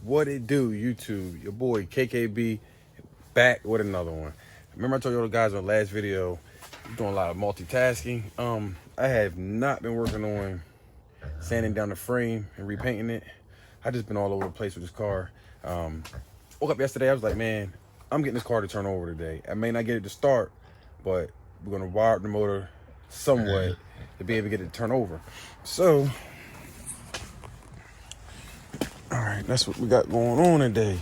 What it do, YouTube? Your boy KKB back with another one. Remember I told you all the guys on the last video, I'm doing a lot of multitasking. I have not been working on sanding down the frame and repainting it. I just been all over the place with this car. Woke up yesterday, I was like, man, I'm getting this car to turn over today. I may not get it to start, but we're gonna wire up the motor somewhat to be able to get it to turn over. So, all right, that's what we got going on today.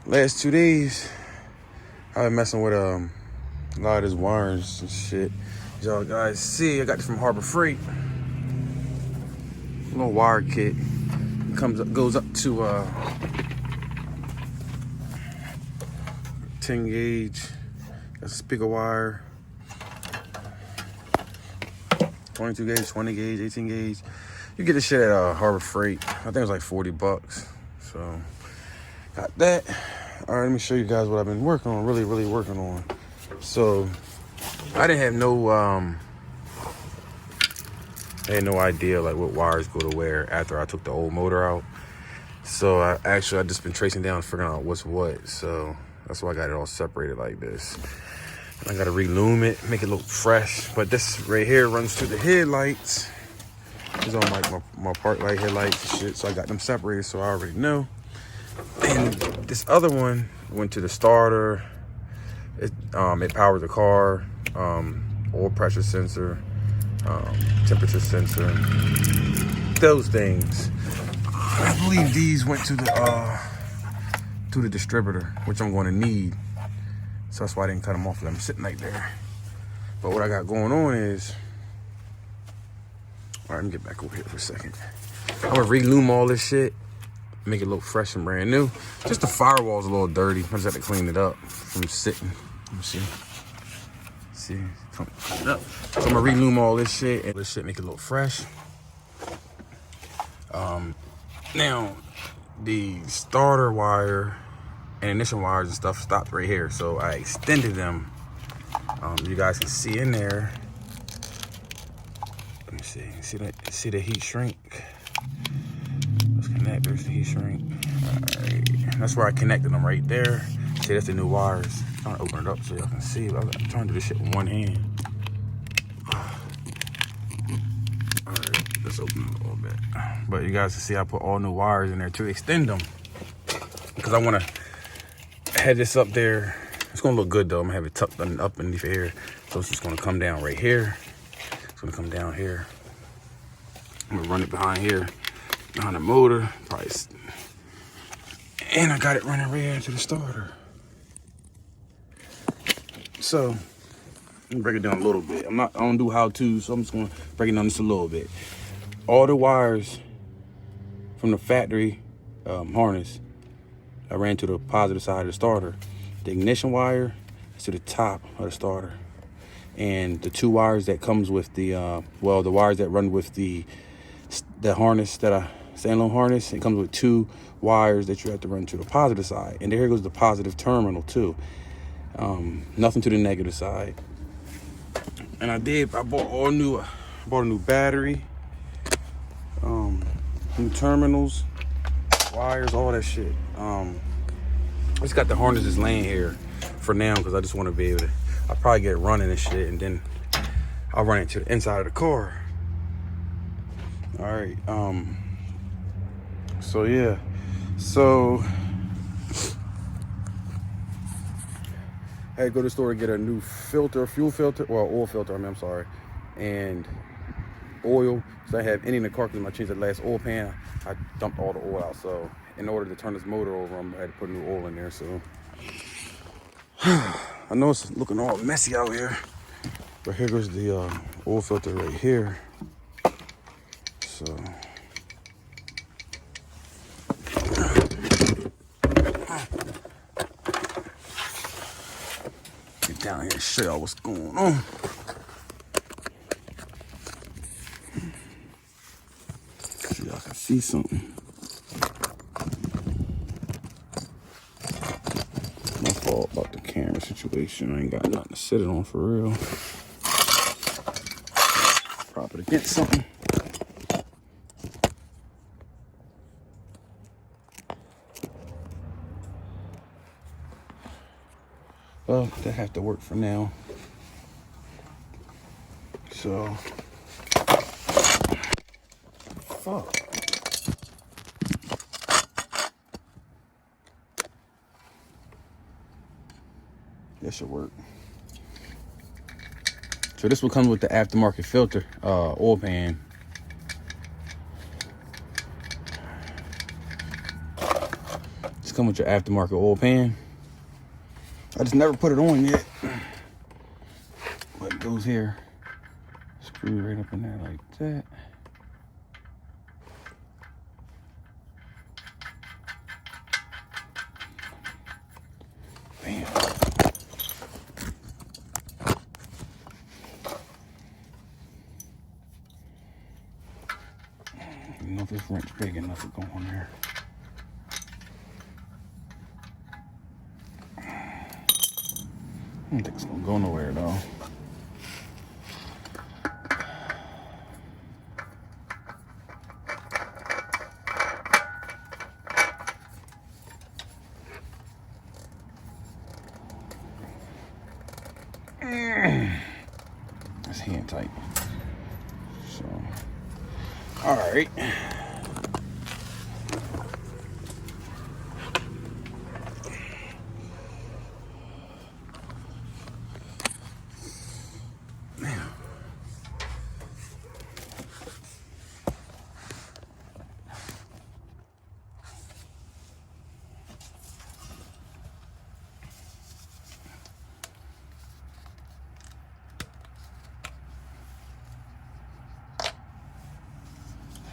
Last 2 days, I've been messing with a lot of this wires and shit. As y'all guys see, I got this from Harbor Freight. A little wire kit. It goes up to 10 gauge. That's a speaker wire. 22 gauge, 20 gauge, 18 gauge. You get this shit at Harbor Freight. I think it was like 40 bucks. So, got that. All right, let me show you guys what I've been working on, really working on. So, I didn't have no, I had no idea like what wires go to where after I took the old motor out. So, I just been tracing down, figuring out what's what. So, that's why I got it all separated like this. I got to relume it, make it look fresh. But this right here runs through the headlights. These are like my park light headlights and shit. So I got them separated, so I already know. And this other one went to the starter. It powers the car, oil pressure sensor, temperature sensor, those things. I believe these went to the distributor, which I'm going to need. So that's why I didn't cut them off. Let them sitting right there. But what I got going on is, all right, let me get back over here for a second. I'm gonna relume all this shit, make it look fresh and brand new. Just the firewall's a little dirty. I just have to clean it up from sitting. Let me see, clean it up. So I'm gonna relume all this shit and make it look fresh. Now the starter wire and ignition wires and stuff stopped right here, so I extended them. You guys can see in there. Let me see the heat shrink. Let's connect. There's the heat shrink. All right, that's where I connected them right there. See, that's the new wires. I'm trying to open it up so y'all can see. I'm trying to do this shit with one hand. All right, let's open it a little bit. But you guys can see I put all new wires in there to extend them because I want to have this up there. It's gonna look good though. I'm gonna have it tucked up underneath here, so it's just gonna come down right here. It's gonna come down here. I'm gonna run it behind here, behind the motor, probably. And I got it running right into the starter. So, let me break it down a little bit. I don't do how-to, so I'm just gonna break it down just a little bit. All the wires from the factory harness, I ran to the positive side of the starter. The ignition wire is to the top of the starter. And the two wires that comes with the, the wires that run with the harness, standalone harness, it comes with two wires that you have to run to the positive side. And there goes the positive terminal too. Nothing to the negative side. And I bought a new battery, new terminals, wires, all that shit. I just got the harnesses laying here for now because I just want to be able to, I'll probably get it running and shit, and then I'll run it to the inside of the car. All right, so yeah, so I had to go to the store to get a new filter, fuel filter, well, oil filter, I'm sorry, and oil. So I have any in the car because I changed the last oil pan. I dumped all the oil out, so in order to turn this motor over, I had to put new oil in there, so. I know it's looking all messy out here, but here goes the oil filter right here. So. Get down here and show y'all what's going on. So y'all can see something. My fault about the camera situation. I ain't got nothing to sit it on for real. Prop it against something. Well, that have to work for now. So, fuck. That should work. So this will come with the aftermarket filter, oil pan. It's come with your aftermarket oil pan. I just never put it on yet. But it goes here. Screw right up in there like that. Bam. I don't know if this wrench big enough to go on there. I don't think it's gonna go nowhere though. That's hand tight. So, all right.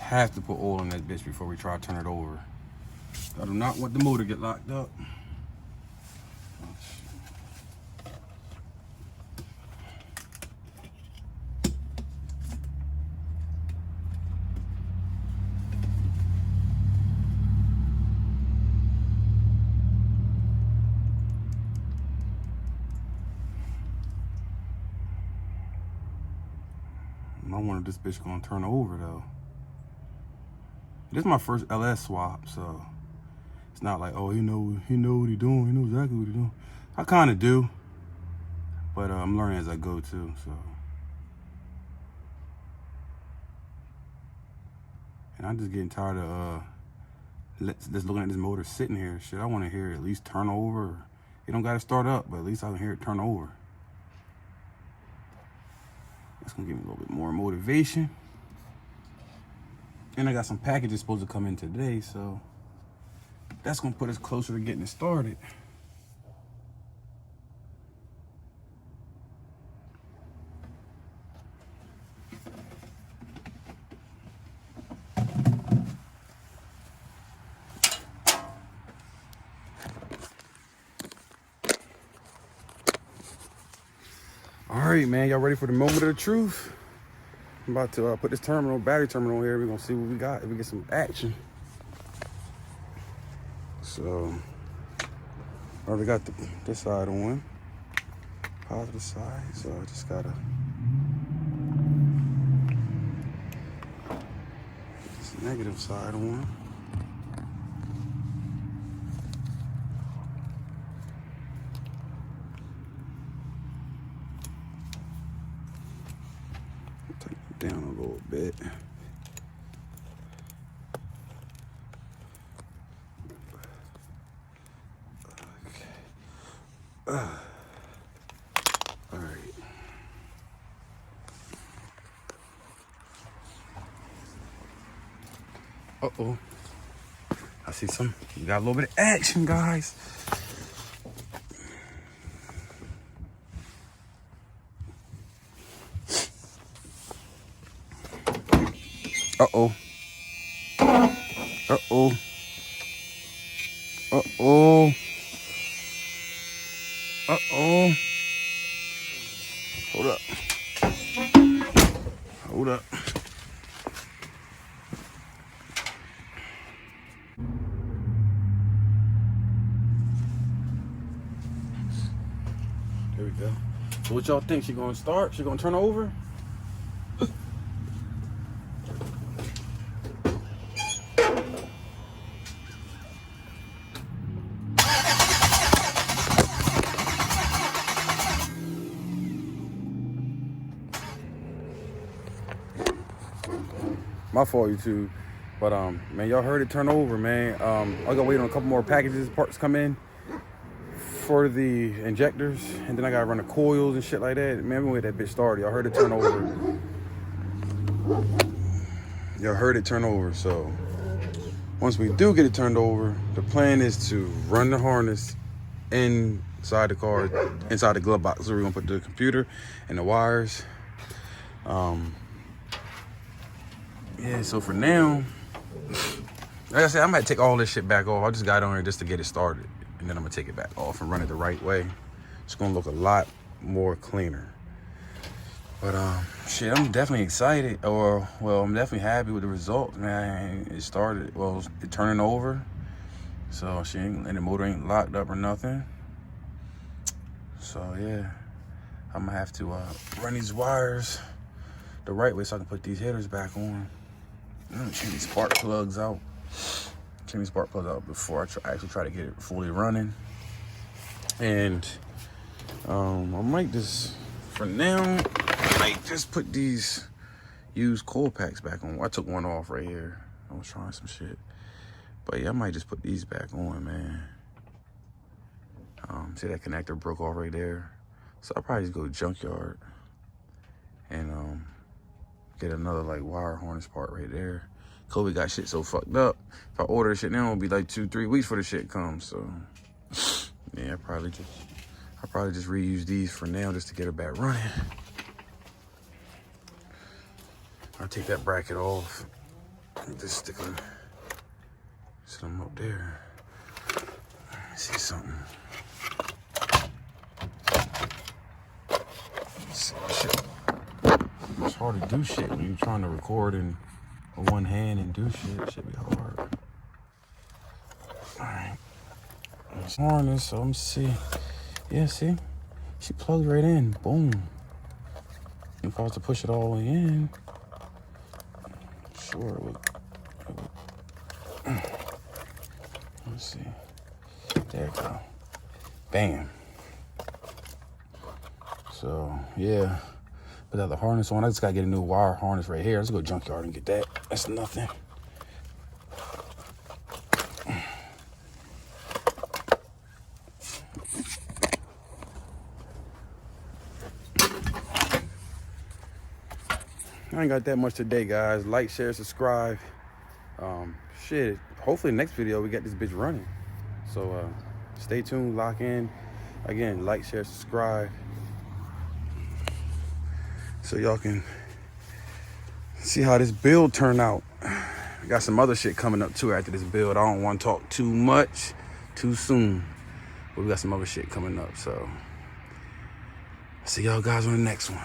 Have to put oil in that bitch before we try to turn it over. I do not want the motor to get locked up. I wonder if this bitch gonna turn over though. This is my first LSSwap, so it's not like, oh, he know what he doing. He knows exactly what he doing. I kind of do, but I'm learning as I go too. So, and I'm just getting tired of just looking at this motor sitting here. Shit, I want to hear it at least turn over. It don't got to start up, but at least I can hear it turn over. That's gonna give me a little bit more motivation. And I got some packages supposed to come in today, so that's gonna put us closer to getting it started. All right, man, y'all ready for the moment of the truth? I'm about to put this battery terminal here. We're gonna see what we got, if we get some action. So, already got this side on, positive side. So I just gotta this negative side on. Take it down a little bit. All right. Uh-oh. I see some. You got a little bit of action, guys. Uh-oh. Uh-oh. Uh-oh. Uh-oh. Hold up. Hold up. There we go. So what y'all think? She gonna start? She gonna turn over? My fault, YouTube. But man, y'all heard it turn over, man. I gotta wait on a couple more packages, parts come in for the injectors, and then I gotta run the coils and shit like that. Man, we get that bitch started. Y'all heard it turn over. Y'all heard it turn over. So once we do get it turned over, the plan is to run the harness inside the car, inside the glove box. So we're gonna put the computer and the wires. Yeah, so for now, like I said, I might take all this shit back off. I just got on here just to get it started, and then I'm gonna take it back off and run it the right way. It's gonna look a lot more cleaner. But shit, I'm definitely excited, well, I'm definitely happy with the result, man. It started, well, it turning over, so she ain't, and the motor ain't locked up or nothing. So yeah, I'm gonna have to run these wires the right way so I can put these headers back on. I'm gonna change these spark plugs out. Change these spark plugs out before I actually try to get it fully running. And I might just, for now, I might just put these used coil packs back on. I took one off right here. I was trying some shit. But yeah, I might just put these back on, man. See that connector broke off right there. So I'll probably just go to junkyard and get another like wire harness part right there. Kobe got shit so fucked up. If I order shit now, it'll be like 2-3 weeks before the shit comes. So yeah, I'll probably just reuse these for now just to get it back running. I'll take that bracket off. Just stick them, set them up there. Let me see something. Shit. It's hard to do shit when you're trying to record in one hand and do shit. It should be hard. Alright. It's harness, so let me see. Yeah, see? She plugs right in. Boom. If I was to push it all the way in, sure it would. Let's see. There you go. Bam. So, yeah. Put the harness on. I just gotta get a new wire harness right here. Let's go junkyard and get that. That's nothing. I ain't got that much today, guys. Like, share, subscribe. Shit. Hopefully next video we get this bitch running. So stay tuned, lock in. Again, like, share, subscribe. So y'all can see how this build turned out. We got some other shit coming up too after this build. I don't want to talk too much too soon, but we got some other shit coming up. So see y'all guys on the next one.